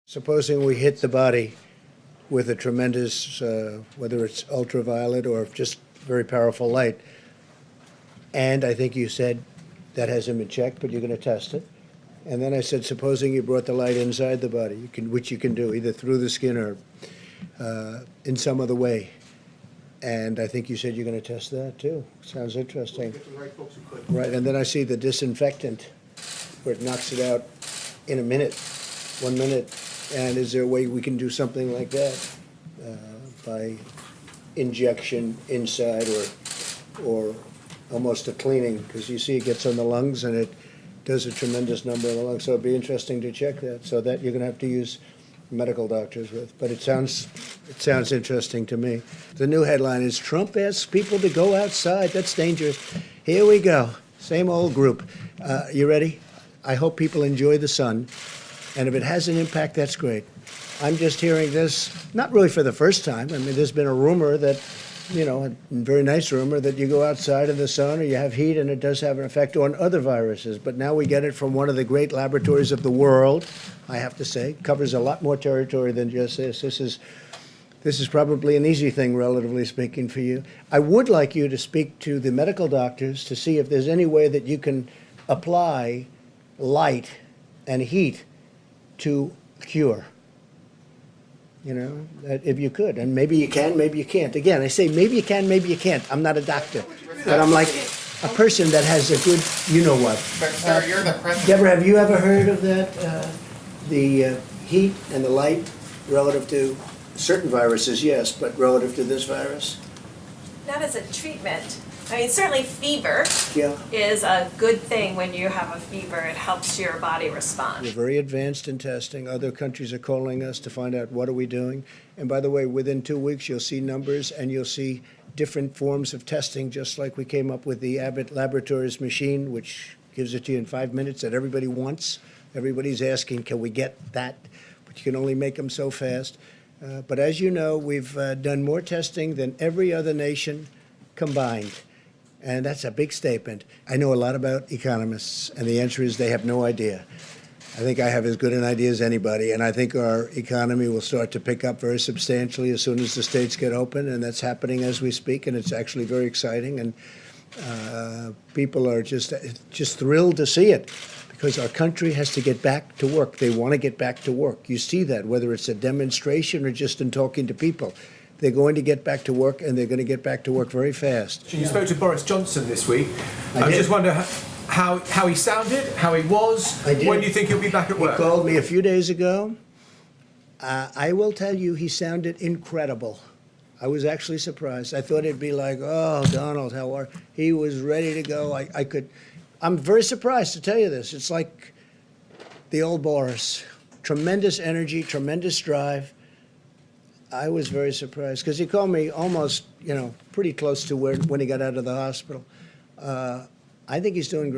Supposing we hit the body with a tremendous, whether it's ultraviolet or just very powerful light, and I think you said that hasn't been checked, but you're going to test it. And then I said, supposing you brought the light inside the body, which you can do either through the skin or in some other way. And I think you said you're going to test that too. Sounds interesting. Right, and then I see the disinfectant where it knocks it out in a minute, 1 minute. And is there a way we can do something like that by injection inside or almost a cleaning? Because you see it gets on the lungs and it does a tremendous number on the lungs. So it'd be interesting to check that. So that you're going to have to use medical doctors with. But it sounds interesting to me. The new headline is Trump asks people to go outside. That's dangerous. Here we go. Same old group. You ready? I hope people enjoy the sun. And if it has an impact, that's great. I'm just hearing this, not really for the first time. I mean, there's been a rumor that, a very nice rumor that you go outside in the sun or you have heat and it does have an effect on other viruses. But now we get it from one of the great laboratories of the world, I have to say. Covers a lot more territory than just this. This is probably an easy thing, relatively speaking, for you. I would like you to speak to the medical doctors to see if there's any way that you can apply light and heat to cure, if you could. And maybe you can, maybe you can't. Again, I say maybe you can, maybe you can't. I'm not a doctor, but I'm like a person that has a good, you-know-what. But sir, you're the president. Deborah, have you ever heard of that, the heat and the light relative to certain viruses, yes, but relative to this virus? Not as a treatment. I mean, certainly fever Yeah. is a good thing when you have a fever. It helps your body respond. We're very advanced in testing. Other countries are calling us to find out what are we doing. And by the way, within 2 weeks, you'll see numbers and you'll see different forms of testing, just like we came up with the Abbott Laboratories machine, which gives it to you in 5 minutes that everybody wants. Everybody's asking, can we get that? But you can only make them so fast. But as you know, we've done more testing than every other nation combined. And that's a big statement. I know a lot about economists, and the answer is they have no idea. I think I have as good an idea as anybody, and I think our economy will start to pick up very substantially as soon as the states get open, and that's happening as we speak, and it's actually very exciting, and people are just thrilled to see it because our country has to get back to work. They want to get back to work. You see that, whether it's a demonstration or just in talking to people. They're going to get back to work, and they're going to get back to work very fast. You spoke to Boris Johnson this week. I just wonder how he sounded, how he was. When do you think he'll be back at work? He called me a few days ago. I will tell you, he sounded incredible. I was actually surprised. I thought it'd be like, oh, Donald, how are you? He was ready to go. I'm very surprised to tell you this. It's like the old Boris. Tremendous energy, tremendous drive. I was very surprised because he called me almost, pretty close to when he got out of the hospital. I think he's doing great.